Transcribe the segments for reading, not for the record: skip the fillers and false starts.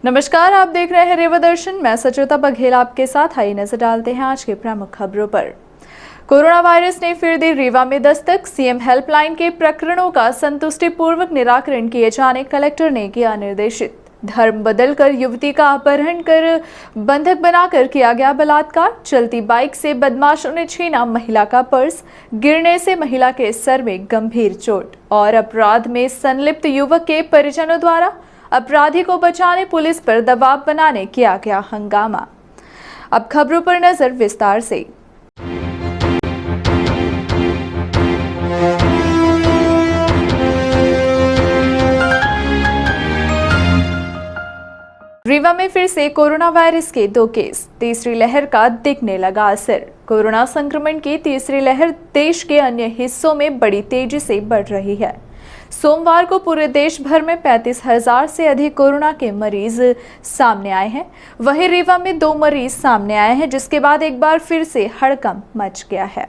नमस्कार, आप देख रहे हैं रेवा दर्शन। मैं सचेता बघेल आपके साथ। आइए नजर डालते हैं आज के प्रमुख खबरों पर। कोरोना वायरस ने फिर दी रीवा में दस्तक। सीएम हेल्पलाइन के प्रकरणों का संतुष्टिपूर्वक निराकरण किए जाने कलेक्टर ने किया निर्देशित। धर्म बदलकर युवती का अपहरण कर बंधक बनाकर किया गया बलात्कार। चलती बाइक से बदमाशों ने छीना महिला का पर्स। गिरने से महिला के सर में गंभीर चोट। और अपराध में संलिप्त युवक के परिजनों द्वारा अपराधी को बचाने पुलिस पर दबाव बनाने किया गया हंगामा। अब खबरों पर नजर विस्तार से। रीवा में फिर से कोरोना वायरस के 2 केस। तीसरी लहर का दिखने लगा असर। कोरोना संक्रमण की तीसरी लहर देश के अन्य हिस्सों में बड़ी तेजी से बढ़ रही है। सोमवार को पूरे देश भर में 35,000 से अधिक कोरोना के मरीज सामने आए हैं। वहीं रीवा में 2 मरीज सामने आए हैं, जिसके बाद एक बार फिर से हड़कंप मच गया है।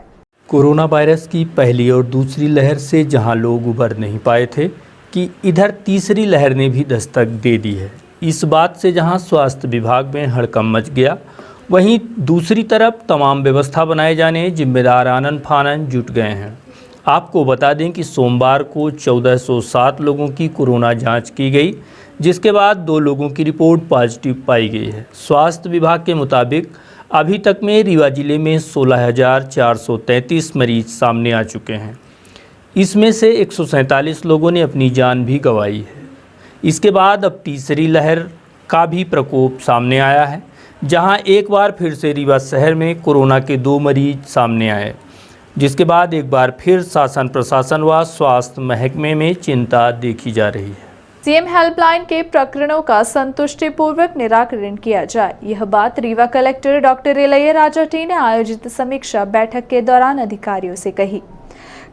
कोरोना वायरस की पहली और दूसरी लहर से जहां लोग उबर नहीं पाए थे कि इधर तीसरी लहर ने भी दस्तक दे दी है। इस बात से जहां स्वास्थ्य विभाग में हड़कंप मच गया, वहीं दूसरी तरफ तमाम व्यवस्था बनाए जाने जिम्मेदार आनन फानन जुट गए हैं। आपको बता दें कि सोमवार को 1407 लोगों की कोरोना जांच की गई, जिसके बाद 2 लोगों की रिपोर्ट पॉजिटिव पाई गई है। स्वास्थ्य विभाग के मुताबिक अभी तक में रीवा जिले में 16,433 मरीज सामने आ चुके हैं। इसमें से 147 लोगों ने अपनी जान भी गंवाई है। इसके बाद अब तीसरी लहर का भी प्रकोप सामने आया है, जहां एक बार फिर से रीवा शहर में कोरोना के 2 मरीज सामने आए, जिसके बाद एक बार फिर शासन प्रशासन व स्वास्थ्य महकमे में चिंता देखी जा रही है। सीएम हेल्पलाइन के प्रकरणों का संतुष्टिपूर्वक निराकरण किया जाए, यह बात रीवा कलेक्टर डॉक्टर इलैया टी ने आयोजित समीक्षा बैठक के दौरान अधिकारियों से कही।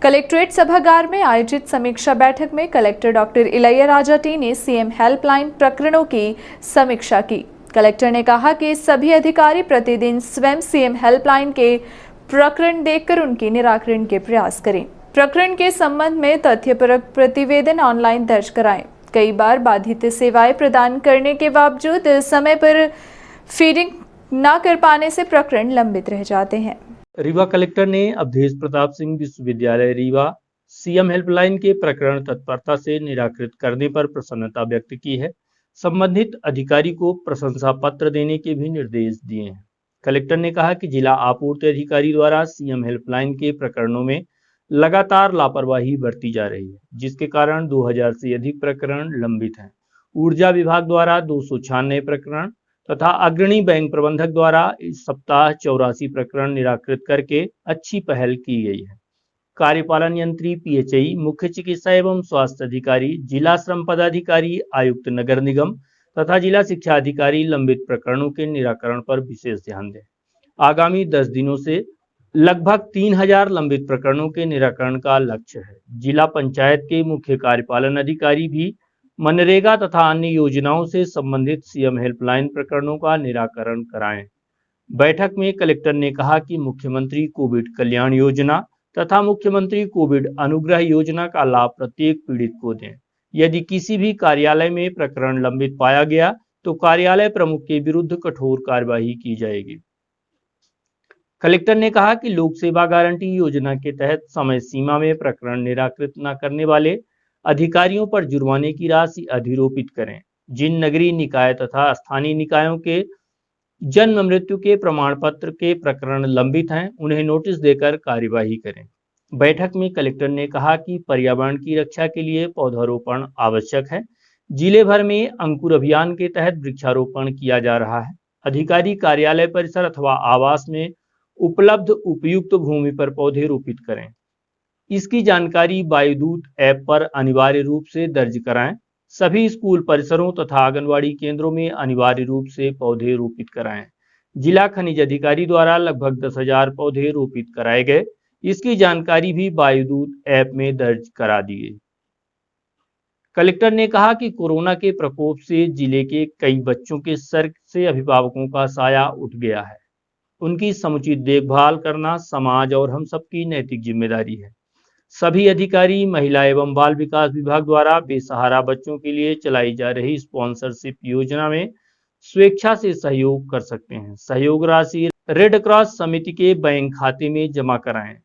कलेक्ट्रेट सभागार में आयोजित समीक्षा बैठक में कलेक्टर डॉक्टर इलैया टी ने सीएम हेल्पलाइन प्रकरणों की समीक्षा की। कलेक्टर ने कहा कि सभी अधिकारी प्रतिदिन स्वयं सीएम हेल्पलाइन के प्रकरण देखकर उनके निराकरण के प्रयास करें। प्रकरण के संबंध में तथ्यपरक प्रतिवेदन ऑनलाइन दर्ज कराएं। कई बार बाधित सेवाएं प्रदान करने के बावजूद समय पर फीडिंग न कर पाने से प्रकरण लंबित रह जाते हैं। रीवा कलेक्टर ने अवधेश प्रताप सिंह विश्वविद्यालय रीवा सीएम हेल्पलाइन के प्रकरण तत्परता से निराकृत करने पर प्रसन्नता व्यक्त की है। संबंधित अधिकारी को प्रशंसा पत्र देने के भी निर्देश दिए हैं। कलेक्टर ने कहा कि जिला आपूर्ति अधिकारी द्वारा सीएम हेल्पलाइन के प्रकरणों में लगातार लापरवाही बरती जा रही है, जिसके कारण 2000 से अधिक प्रकरण लंबित हैं। ऊर्जा विभाग द्वारा 296 प्रकरण तथा अग्रणी बैंक प्रबंधक द्वारा इस सप्ताह 84 प्रकरण निराकृत करके अच्छी पहल की गई है। कार्यपालन यंत्री, पीएचई, मुख्य चिकित्सा एवं स्वास्थ्य अधिकारी, जिला श्रम पदाधिकारी, आयुक्त नगर निगम तथा जिला शिक्षा अधिकारी लंबित प्रकरणों के निराकरण पर विशेष ध्यान दें। आगामी 10 दिनों से लगभग 3000 लंबित प्रकरणों के निराकरण का लक्ष्य है। जिला पंचायत के मुख्य कार्यपालन अधिकारी भी मनरेगा तथा अन्य योजनाओं से संबंधित सीएम हेल्पलाइन प्रकरणों का निराकरण कराएं। बैठक में कलेक्टर ने कहा कि मुख्यमंत्री कोविड कल्याण योजना तथा मुख्यमंत्री कोविड अनुग्रह योजना का लाभ प्रत्येक पीड़ित को दें। यदि किसी भी कार्यालय में प्रकरण लंबित पाया गया तो कार्यालय प्रमुख के विरुद्ध कठोर कार्यवाही की जाएगी। कलेक्टर ने कहा कि लोक सेवा गारंटी योजना के तहत समय सीमा में प्रकरण निराकृत न करने वाले अधिकारियों पर जुर्माने की राशि अधिरोपित करें। जिन नगरीय निकाय तथा स्थानीय निकायों के जन्म मृत्यु के प्रमाण पत्र के प्रकरण लंबित हैं, उन्हें नोटिस देकर कार्यवाही करें। बैठक में कलेक्टर ने कहा कि पर्यावरण की रक्षा के लिए पौधारोपण आवश्यक है। जिले भर में अंकुर अभियान के तहत वृक्षारोपण किया जा रहा है। अधिकारी कार्यालय परिसर अथवा आवास में उपलब्ध उपयुक्त भूमि पर पौधे रोपित करें। इसकी जानकारी वायुदूत ऐप पर अनिवार्य रूप से दर्ज कराएं। सभी स्कूल परिसरों तथा आंगनवाड़ी केंद्रों में अनिवार्य रूप से पौधे रोपित कराएं। जिला खनिज अधिकारी द्वारा लगभग 10,000 पौधे रोपित कराए गए। इसकी जानकारी भी वायुदूत ऐप में दर्ज करा दी गई। कलेक्टर ने कहा कि कोरोना के प्रकोप से जिले के कई बच्चों के सर से अभिभावकों का साया उठ गया है। उनकी समुचित देखभाल करना समाज और हम सबकी नैतिक जिम्मेदारी है। सभी अधिकारी महिला एवं बाल विकास विभाग द्वारा बेसहारा बच्चों के लिए चलाई जा रही स्पॉन्सरशिप योजना में स्वेच्छा से सहयोग कर सकते हैं। सहयोग राशि रेड क्रॉस समिति के बैंक खाते में जमा कराएं,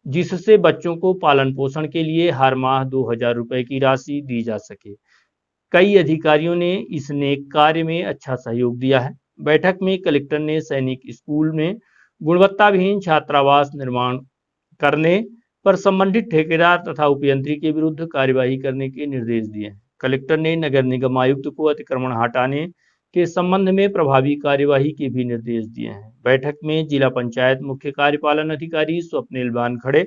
जिससे बच्चों को पालन पोषण के लिए हर माह 2000 रुपए की राशि दी जा सके। कई अधिकारियों ने इस नेक कार्य में अच्छा सहयोग दिया है। बैठक में कलेक्टर ने सैनिक स्कूल में गुणवत्ताविहीन छात्रावास निर्माण करने पर संबंधित ठेकेदार तथा अभियंत्री के विरुद्ध कार्यवाही करने के निर्देश दिए हैं। कलेक्टर ने नगर निगम आयुक्त को अतिक्रमण हटाने के संबंध में प्रभावी कार्यवाही के भी निर्देश दिए हैं। बैठक में जिला पंचायत मुख्य कार्यपालन अधिकारी स्वप्निल वानखड़े,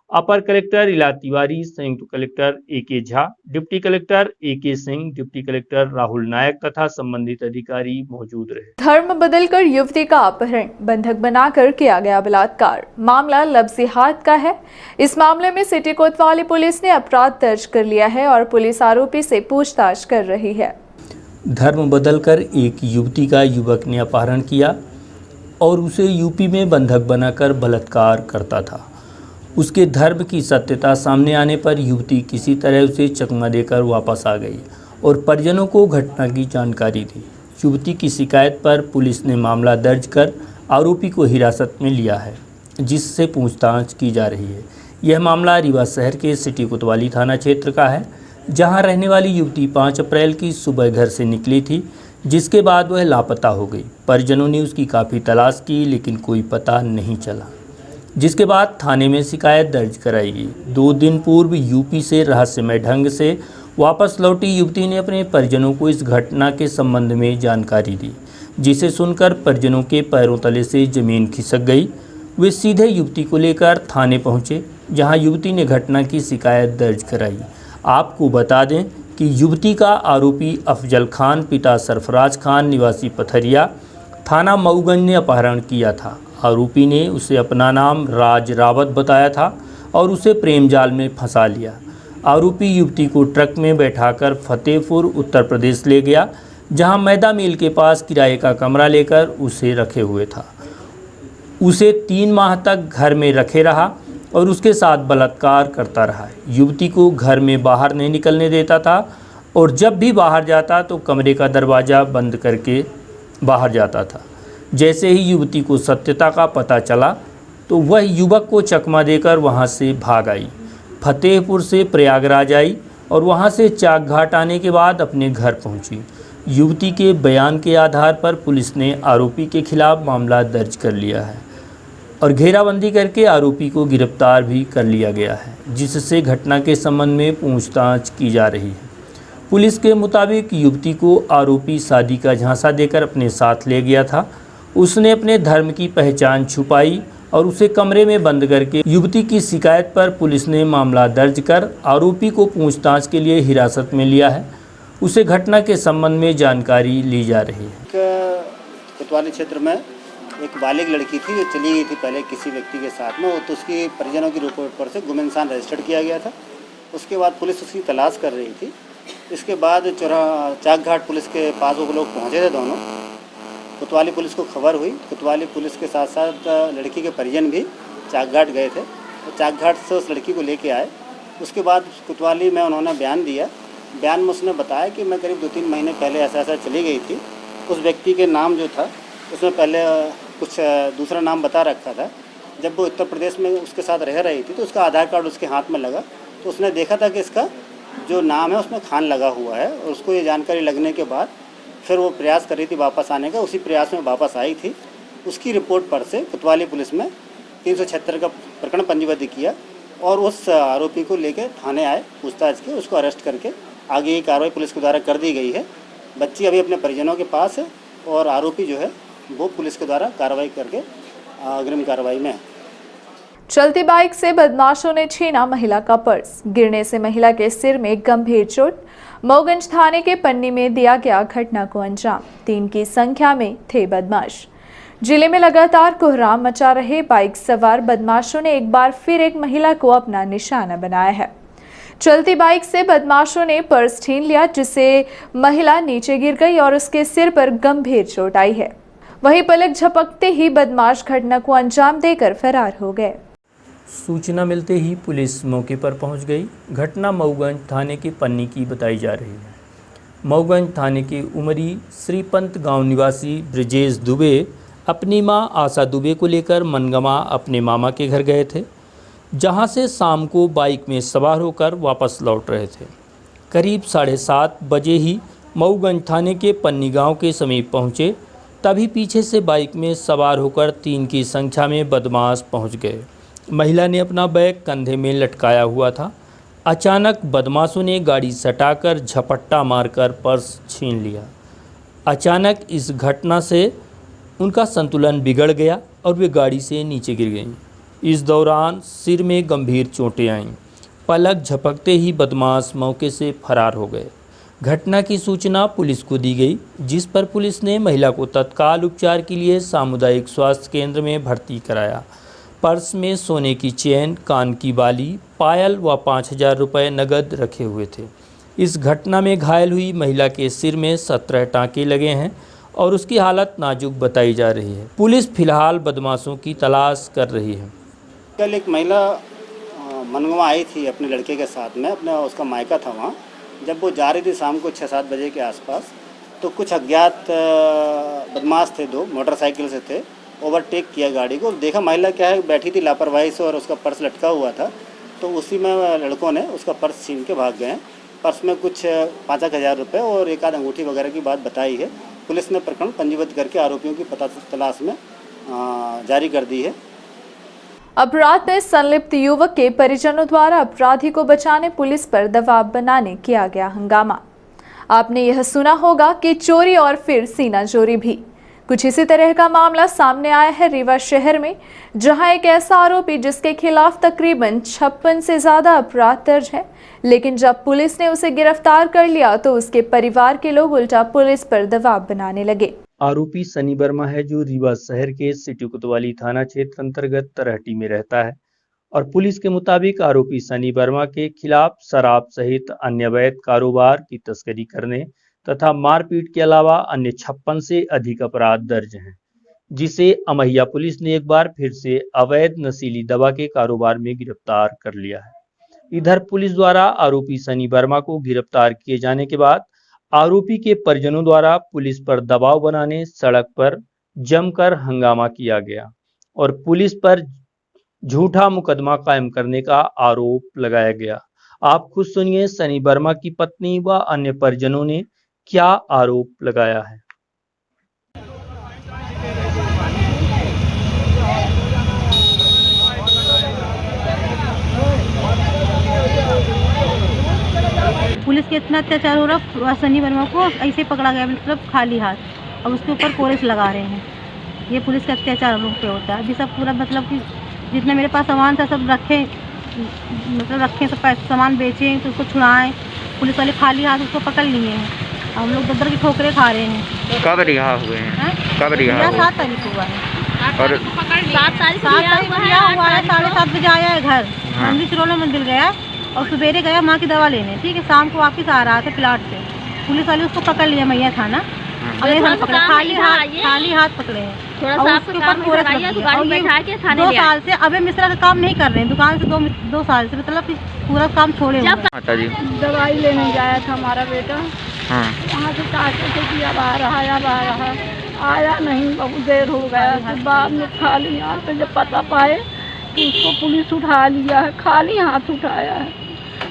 अपर कलेक्टर इला तिवारी, संयुक्त collector A K. Jha, deputy collector A K. Singh, deputy collector Rahul Nayak तथा संबंधित अधिकारी मौजूद रहे। धर्म बदलकर युवती का अपहरण, बंधक बनाकर किया गया बलात्कार। मामला लबजिहाद का है। इस मामले में सिटी कोतवाली पुलिस ने अपराध दर्ज कर लिया है और पुलिस आरोपी से पूछताछ कर रही है। धर्म बदलकर एक युवती का युवक ने अपहरण किया और उसे यूपी में बंधक बनाकर बलात्कार करता था। उसके धर्म की सत्यता सामने आने पर युवती किसी तरह उसे चकमा देकर वापस आ गई और परिजनों को घटना की जानकारी दी। युवती की शिकायत पर पुलिस ने मामला दर्ज कर आरोपी को हिरासत में लिया है, जिससे पूछताछ की जा रही है। यह मामला रीवा शहर के सिटी कोतवाली थाना क्षेत्र का है, जहां रहने वाली युवती 5 अप्रैल की सुबह घर से निकली थी, जिसके बाद वह लापता हो गई। परिजनों ने उसकी काफ़ी तलाश की, लेकिन कोई पता नहीं चला, जिसके बाद थाने में शिकायत दर्ज कराई गई। 2 दिन पूर्व यूपी से रहस्यमय ढंग से वापस लौटी युवती ने अपने परिजनों को इस घटना के संबंध में जानकारी दी, जिसे सुनकर परिजनों के पैरों तले से ज़मीन खिसक गई। वे सीधे युवती को लेकर थाने पहुंचे, जहां युवती ने घटना की शिकायत दर्ज कराई। आपको बता दें कि युवती का आरोपी अफजल खान पिता सरफराज खान निवासी पथरिया थाना मऊगंज ने अपहरण किया था। आरोपी ने उसे अपना नाम राज रावत बताया था और उसे प्रेम जाल में फंसा लिया। आरोपी युवती को ट्रक में बैठाकर फतेहपुर उत्तर प्रदेश ले गया, जहां मैदा मिल के पास किराए का कमरा लेकर उसे रखे हुए था। उसे 3 माह तक घर में रखे रहा और उसके साथ बलात्कार करता रहा। युवती को घर में बाहर नहीं निकलने देता था और जब भी बाहर जाता तो कमरे का दरवाज़ा बंद करके बाहर जाता था। जैसे ही युवती को सत्यता का पता चला तो वह युवक को चकमा देकर वहां से भाग आई। फतेहपुर से प्रयागराज आई और वहां से चाक घाट आने के बाद अपने घर पहुंची। युवती के बयान के आधार पर पुलिस ने आरोपी के खिलाफ मामला दर्ज कर लिया है और घेराबंदी करके आरोपी को गिरफ्तार भी कर लिया गया है, जिससे घटना के संबंध में पूछताछ की जा रही है। पुलिस के मुताबिक युवती को आरोपी शादी का झांसा देकर अपने साथ ले गया था। उसने अपने धर्म की पहचान छुपाई और उसे कमरे में बंद करके युवती की शिकायत पर पुलिस ने मामला दर्ज कर आरोपी को पूछताछ के लिए हिरासत में लिया है। उसे घटना के संबंध में जानकारी ली जा रही है। कोतवाली क्षेत्र में एक बालिग लड़की थी जो चली गई थी पहले किसी व्यक्ति के साथ में, तो उसकी परिजनों की रिपोर्ट पर से गुम इंसान रजिस्टर्ड किया गया था। उसके बाद पुलिस उसकी तलाश कर रही थी। इसके बाद चाक घाट पुलिस के पास वो लोग पहुँचे थे दोनों। कोतवाली पुलिस को खबर हुई। कोतवाली पुलिस के साथ साथ लड़की के परिजन भी चाक घाट गए थे और चाक घाट से उस लड़की को लेके आए। उसके बाद कोतवाली में उन्होंने बयान दिया। बयान में उसने बताया कि मैं करीब 2-3 महीने पहले ऐसा चली गई थी। उस व्यक्ति के नाम जो था उसमें पहले कुछ दूसरा नाम बता रखा था। जब वो उत्तर प्रदेश में उसके साथ रह रही थी तो उसका आधार कार्ड उसके हाथ में लगा, तो उसने देखा था कि इसका जो नाम है उसमें खान लगा हुआ है। और उसको ये जानकारी लगने के बाद फिर वो प्रयास कर रही थी वापस आने का। उसी प्रयास में वापस आई थी। उसकी रिपोर्ट पर से कोतवाली पुलिस में 376 का प्रकरण पंजीबद्ध किया और उस आरोपी को लेकर थाने आए, पूछताछ की, उसको अरेस्ट करके आगे की कार्रवाई पुलिस के द्वारा कर दी गई है। बच्ची अभी अपने परिजनों के पास है और आरोपी जो है वो पुलिस के द्वारा कार्रवाई करके अग्रिम कार्रवाई में है। चलती बाइक से बदमाशों ने छीना महिला का पर्स। गिरने से महिला के सिर में गंभीर चोट। मऊगंज थाने के पन्नी में दिया गया घटना को अंजाम। 3 की संख्या में थे बदमाश। जिले में लगातार कोहराम मचा रहे बाइक सवार बदमाशों ने एक बार फिर एक महिला को अपना निशाना बनाया है। चलती बाइक से बदमाशों ने पर्स छीन लिया, जिससे महिला नीचे गिर गई और उसके सिर पर गंभीर चोट आई है। वहीं पलक झपकते ही बदमाश घटना को अंजाम देकर फरार हो गए। सूचना मिलते ही पुलिस मौके पर पहुंच गई। घटना मऊगंज थाने के पन्नी की बताई जा रही है। मऊगंज थाने के उमरी श्रीपंत गांव निवासी ब्रजेश दुबे अपनी मां आशा दुबे को लेकर मनगमा अपने मामा के घर गए थे, जहां से शाम को बाइक में सवार होकर वापस लौट रहे थे। करीब 7:30 बजे ही मऊगंज थाने के पन्नी गांव के समीप पहुंचे, तभी पीछे से बाइक में सवार होकर 3 की संख्या में बदमाश पहुंच गए। महिला ने अपना बैग कंधे में लटकाया हुआ था। अचानक बदमाशों ने गाड़ी सटाकर झपट्टा मारकर पर्स छीन लिया। अचानक इस घटना से उनका संतुलन बिगड़ गया और वे गाड़ी से नीचे गिर गईं। इस दौरान सिर में गंभीर चोटें आईं। पलक झपकते ही बदमाश मौके से फरार हो गए। घटना की सूचना पुलिस को दी गई, जिस पर पुलिस ने महिला को तत्काल उपचार के लिए सामुदायिक स्वास्थ्य केंद्र में भर्ती कराया। पर्स में सोने की चेन, कान की बाली, पायल व 5,000 रुपये नगद रखे हुए थे। इस घटना में घायल हुई महिला के सिर में 17 टाँके लगे हैं और उसकी हालत नाजुक बताई जा रही है। पुलिस फिलहाल बदमाशों की तलाश कर रही है। कल एक महिला मनगवा आई थी अपने लड़के के साथ में, अपना उसका मायका था वहाँ। जब वो जा रही थी शाम को 6-7 बजे के आसपास, तो कुछ अज्ञात बदमाश थे, 2 मोटरसाइकिल से थे, ओवरटेक किया गाड़ी को। देखा महिला क्या है बैठी थी लापरवाही से और उसका पर्स लटका हुआ था, तो उसी में लड़कों ने उसका पर्स छीन के भाग गए। पर्स में कुछ 5,000 रुपये और एक आध अंगूठी वगैरह की बात बताई है। पुलिस ने प्रकरण पंजीबद्ध करके आरोपियों की पता तलाश में जारी कर दी है। अपराध में संलिप्त युवक के परिजनों द्वारा अपराधी को बचाने पुलिस पर दबाव बनाने किया गया हंगामा। आपने यह सुना होगा कि चोरी और फिर सीना चोरी भी। कुछ इसी तरह का मामला सामने आया है रीवा शहर में, जहां एक ऐसा आरोपी जिसके खिलाफ तकरीबन 56 से ज्यादा अपराध दर्ज है, लेकिन जब पुलिस ने उसे गिरफ्तार कर लिया तो उसके परिवार के लोग उल्टा पुलिस पर दबाव बनाने लगे। आरोपी सनी वर्मा है, जो रीवा शहर के सिटी कोतवाली थाना क्षेत्र अंतर्गत तरहटी में रहता है और पुलिस के मुताबिक आरोपी सनी वर्मा के खिलाफ शराब सहित अन्य अवैध कारोबार की तस्करी करने तथा मारपीट के अलावा अन्य 56 से अधिक अपराध दर्ज हैं, जिसे अमैया पुलिस ने एक बार फिर से अवैध नशीली दवा के कारोबार में गिरफ्तार कर लिया है। इधर पुलिस द्वारा आरोपी सनी वर्मा को गिरफ्तार किए जाने के बाद आरोपी के परिजनों द्वारा पुलिस पर दबाव बनाने सड़क पर जमकर हंगामा किया गया और पुलिस पर झूठा मुकदमा कायम करने का आरोप लगाया गया। आप खुद सुनिए सनी वर्मा की पत्नी व अन्य परिजनों ने क्या आरोप लगाया है। पुलिस के इतना अत्याचार हो रहा, सनी वर्मा को ऐसे पकड़ा गया, मतलब खाली हाथ, और उसके ऊपर कोरेस लगा रहे हैं। ये पुलिस का अत्याचार हम लोग पे होता है। अभी सब पूरा मतलब कि जितना मेरे पास सामान था सब रखे, मतलब रखे सब सामान बेचें तो उसको छुड़ाएं। पुलिस वाले खाली हाथ उसको पकड़ लिए हैं। हम लोग दर की ठोकरें खा रहे हैं। कब रिहा हुए हैं? कब रिहा हुआ? 7 तारीख हुआ है। और 7 तारीख रिहा हुआ है। 7:30 बजे आया है घर। मंदिर सिरोला मंदिर गया और सवेरे गया माँ की दवा लेने, ठीक है। शाम को वापस आ रहा था प्लाट से, पुलिस वाले उसको पकड़ लिया मैया थाना। खाली हाथ पकड़े हैं। और उसके ऊपर कोरेस लग गया। और ये 2 साल से अबे मिश्रा का काम नहीं कर रहे हैं दुकान से, 2 साल से, मतलब पूरा काम छोड़े हुए। माता जी दवाई लेने गया था हमारा बेटा, वहाँ से चाहते थे कि अब आ रहा, आया नहीं, बहुत देर हो गया। फिर बाद में खाली हाथ पे जब पता पाए कि उसको पुलिस उठा लिया है, खाली हाथ उठाया है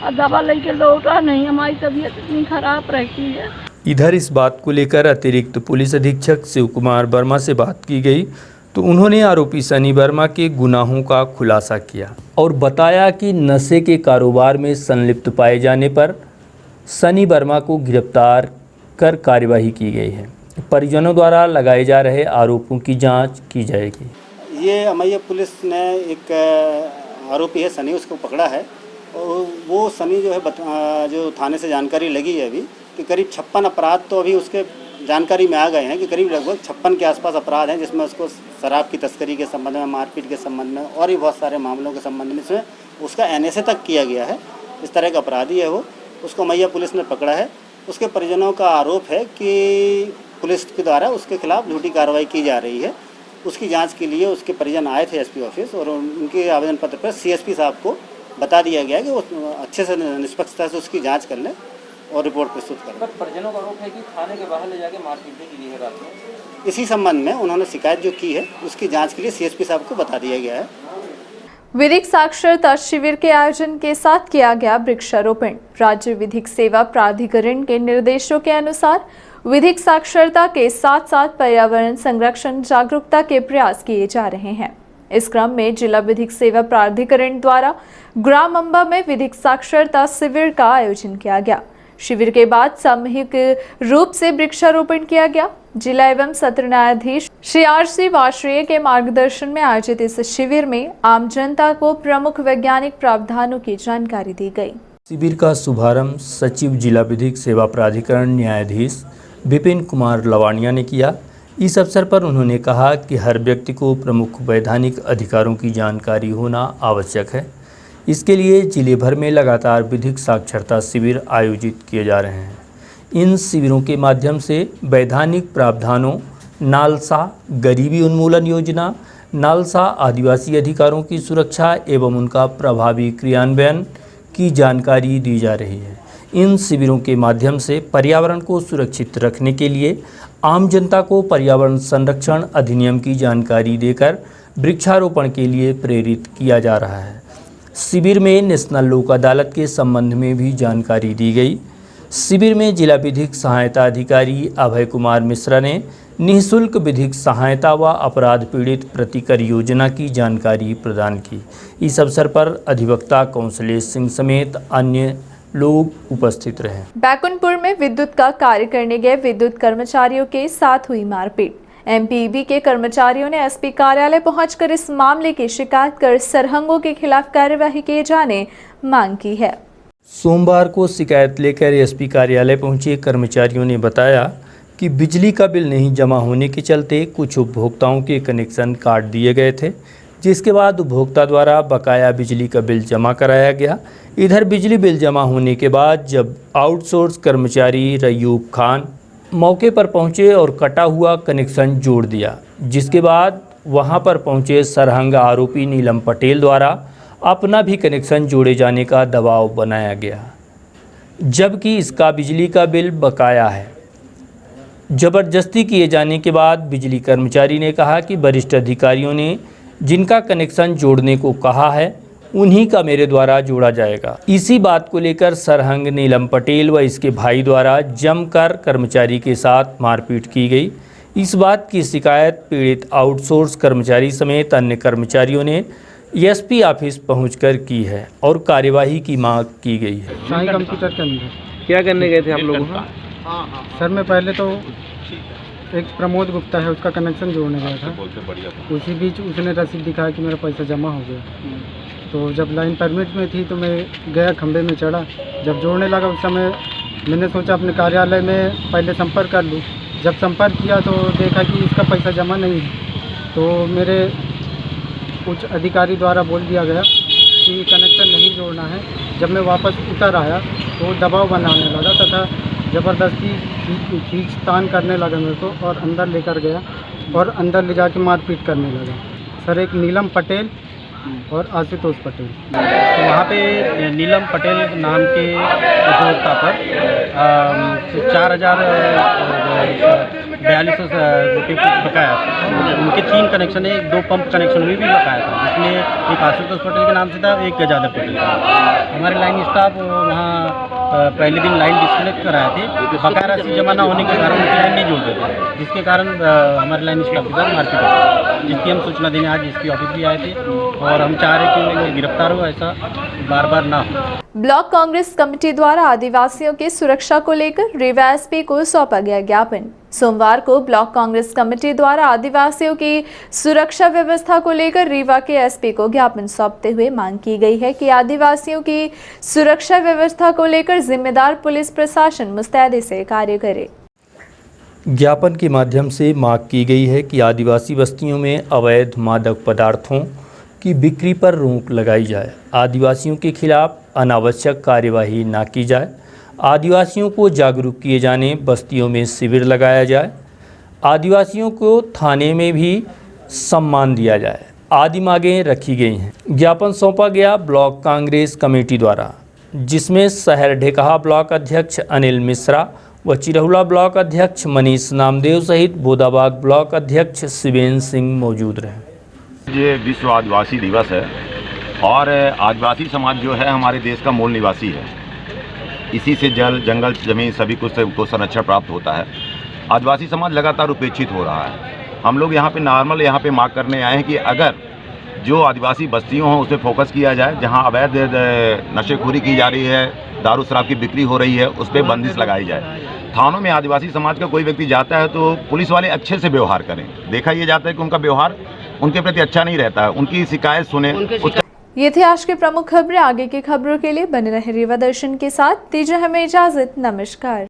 और दवा लेके लौटा नहीं। हमारी तबीयत इतनी खराब रहती है। इधर इस बात को लेकर अतिरिक्त पुलिस अधीक्षक शिव कुमार वर्मा से बात की गई तो उन्होंने आरोपी सनी वर्मा के गुनाहों का खुलासा किया और बताया कि नशे के कारोबार में संलिप्त पाए जाने पर सनी वर्मा को गिरफ्तार कर कार्यवाही की गई है। परिजनों द्वारा लगाए जा रहे आरोपों की जांच की जाएगी। ये अमैया पुलिस ने एक आरोपी है सनी, उसको पकड़ा है। और वो सनी जो है जो थाने से जानकारी लगी है अभी कि करीब 56 अपराध तो अभी उसके जानकारी में आ गए हैं कि करीब लगभग 56 के आसपास अपराध हैं, जिसमें उसको शराब की तस्करी के संबंध में, मारपीट के संबंध में और भी बहुत सारे मामलों के संबंध में इसमें उसका NSA तक किया गया है। इस तरह का अपराधी है वो, उसको अमैया पुलिस ने पकड़ा है। उसके परिजनों का आरोप है कि पुलिस के द्वारा उसके खिलाफ झूठी कार्रवाई की जा रही है। उसकी जांच के लिए उसके परिजन आए थे एसपी ऑफिस और उनके आवेदन पत्र पर सीएसपी साहब को बता दिया गया कि वो अच्छे से निष्पक्षता से उसकी जांच कर लें और रिपोर्ट प्रस्तुत करें। पर परिजनों का आरोप है कि थाने के बाहर ले जाके मारपीट भी की है रात में। इसी संबंध में उन्होंने शिकायत जो की है उसकी जांच के लिए सीएसपी साहब को बता दिया गया है। विधिक साक्षरता शिविर के आयोजन के साथ किया गया वृक्षारोपण। राज्य विधिक सेवा प्राधिकरण के निर्देशों के अनुसार विधिक साक्षरता के साथ साथ पर्यावरण संरक्षण जागरूकता के प्रयास किए जा रहे हैं। इस क्रम में जिला विधिक सेवा प्राधिकरण द्वारा ग्राम अंबा में विधिक साक्षरता शिविर का आयोजन किया गया। शिविर के बाद सामूहिक रूप से वृक्षारोपण किया गया। जिला एवं सत्र न्यायाधीश श्री आर.सी. वाश्रेय के मार्गदर्शन में आयोजित इस शिविर में आम जनता को प्रमुख वैज्ञानिक प्रावधानों की जानकारी दी गई। शिविर का शुभारंभ सचिव जिला विधिक सेवा प्राधिकरण न्यायाधीश विपिन कुमार लवानिया ने किया। इस अवसर पर उन्होंने कहा कि हर व्यक्ति को प्रमुख वैधानिक अधिकारों की जानकारी होना आवश्यक है। इसके लिए जिले भर में लगातार विधिक साक्षरता शिविर आयोजित किए जा रहे हैं। इन शिविरों के माध्यम से वैधानिक प्रावधानों, नालसा गरीबी उन्मूलन योजना, नालसा आदिवासी अधिकारों की सुरक्षा एवं उनका प्रभावी क्रियान्वयन की जानकारी दी जा रही है। इन शिविरों के माध्यम से पर्यावरण को सुरक्षित रखने के लिए आम जनता को पर्यावरण संरक्षण अधिनियम की जानकारी देकर वृक्षारोपण के लिए प्रेरित किया जा रहा है। शिविर में नेशनल लोक अदालत के संबंध में भी जानकारी दी गई। शिविर में जिला विधिक सहायता अधिकारी अभय कुमार मिश्रा ने निःशुल्क विधिक सहायता व अपराध पीड़ित प्रतिकर योजना की जानकारी प्रदान की। इस अवसर पर अधिवक्ता कौंसलेश सिंह समेत अन्य लोग उपस्थित रहे। बैकुंठपुर में विद्युत का कार्य करने गए विद्युत कर्मचारियों के साथ हुई मारपीट। एमपीईबी के कर्मचारियों ने एसपी कार्यालय पहुंचकर इस मामले की शिकायत कर सरहंगों के खिलाफ कार्यवाही किए जाने मांग की है। सोमवार को शिकायत लेकर एसपी कार्यालय पहुंचे कर्मचारियों ने बताया कि बिजली का बिल नहीं जमा होने के चलते कुछ उपभोक्ताओं के कनेक्शन काट दिए गए थे, जिसके बाद उपभोक्ता द्वारा बकाया बिजली का बिल जमा कराया गया। इधर बिजली बिल जमा होने के बाद जब आउटसोर्स कर्मचारी रयूब खान मौके पर पहुंचे और कटा हुआ कनेक्शन जोड़ दिया, जिसके बाद वहां पर पहुंचे सरहंग आरोपी नीलम पटेल द्वारा अपना भी कनेक्शन जोड़े जाने का दबाव बनाया गया, जबकि इसका बिजली का बिल बकाया है। जबरदस्ती किए जाने के बाद बिजली कर्मचारी ने कहा कि वरिष्ठ अधिकारियों ने जिनका कनेक्शन जोड़ने को कहा है उन्हीं का मेरे द्वारा जोड़ा जाएगा। इसी बात को लेकर सरहंग नीलम पटेल व इसके भाई द्वारा जमकर कर्मचारी के साथ मारपीट की गई। इस बात की शिकायत पीड़ित आउटसोर्स कर्मचारी समेत अन्य कर्मचारियों ने एसपी ऑफिस पहुंचकर की है और कार्यवाही की मांग की गई है। शाही कंप्यूटर के अंदर क्या करने गए थे आप लोग? सर मैं पहले तो एक प्रमोद गुप्ता है उसका कनेक्शन जोड़ने गया था। उसी बीच उसने रसीद दिखाया कि मेरा पैसा जमा हो गया। तो जब लाइन परमिट में थी तो मैं गया, खंबे में चढ़ा। जब जोड़ने लगा उस समय मैंने सोचा अपने कार्यालय में पहले संपर्क कर लूँ। जब संपर्क किया तो देखा कि इसका पैसा जमा नहीं है। तो मेरे उच्च अधिकारी द्वारा बोल दिया गया कि कनेक्शन नहीं जोड़ना है। जब मैं वापस उतर आया तो दबाव बनाने लगा तथा ज़बरदस्ती खींचतान करने लगा मेरे को और अंदर लेकर गया और अंदर ले जाके मारपीट करने लगा। सर एक नीलम पटेल और आशुतोष पटेल। तो वहाँ पे नीलम पटेल नाम के उपभोक्ता पर 4,042 रुपये बकाया था। उनके 3 कनेक्शन है, 2 पंप कनेक्शन में भी बकाया था, जिसमें एक आशुतोष पटेल के नाम से था, एक गजादर पटेल का। हमारे लाइन स्टाफ वहाँ पहले दिन लाइन डिस्कनेक्ट कराए थे। बकाया राशि जमा न होने के कारण उनकी लाइन नहीं जोड़ रहे थे, जिसके कारण हमारे लाइन स्टाफ के साथ मारपीट हुई, जिसकी हम सूचना देने आज एसपी ऑफिस भी आए थे और हम चाह रहे कि लोग गिरफ्तार हो, ऐसा बार बार ना हो। ब्लॉक कांग्रेस कमेटी द्वारा आदिवासियों की सुरक्षा को लेकर रीवा एसपी को सौंपा गया ज्ञापन। सोमवार को ब्लॉक कांग्रेस कमेटी द्वारा आदिवासियों की सुरक्षा व्यवस्था को लेकर रीवा के एसपी को ज्ञापन सौंपते हुए मांग की गई है कि आदिवासियों की सुरक्षा व्यवस्था को लेकर जिम्मेदार पुलिस प्रशासन मुस्तैदी से कार्य करे। ज्ञापन के माध्यम से मांग की गई है कि आदिवासी बस्तियों में अवैध मादक पदार्थों की बिक्री पर रोक लगाई जाए, आदिवासियों के खिलाफ अनावश्यक कार्यवाही न की जाए, आदिवासियों को जागरूक किए जाने बस्तियों में शिविर लगाया जाए, आदिवासियों को थाने में भी सम्मान दिया जाए आदि मांगें रखी गई हैं। ज्ञापन सौंपा गया ब्लॉक कांग्रेस कमेटी द्वारा, जिसमें शहर ढेकहा ब्लॉक अध्यक्ष अनिल मिश्रा व चिरहुला ब्लॉक अध्यक्ष मनीष नामदेव सहित बोदाबाग ब्लॉक अध्यक्ष शिवेंद्र सिंह मौजूद रहे। ये विश्व आदिवासी दिवस है और आदिवासी समाज जो है हमारे देश का मूल निवासी है। इसी से जल, जंगल, जमीन सभी कुछ को संरक्षण प्राप्त होता है। आदिवासी समाज लगातार उपेक्षित हो रहा है। हम लोग यहाँ पे नॉर्मल मांग करने आए हैं कि अगर जो आदिवासी बस्तियों हों उस पर फोकस किया जाए, जहाँ अवैध नशेखोरी की जा रही है, दारू शराब की बिक्री हो रही है, उस पर बंदिश लगाई जाए। थानों में आदिवासी समाज का कोई व्यक्ति जाता है तो पुलिस वाले अच्छे से व्यवहार करें। देखा ये जाता है कि उनका व्यवहार उनके प्रति अच्छा नहीं रहता है, उनकी शिकायत सुने। ये थे आज के प्रमुख खबरें। आगे की खबरों के लिए बने रहे रीवा दर्शन के साथ। दीजिए हमें इजाजत। नमस्कार।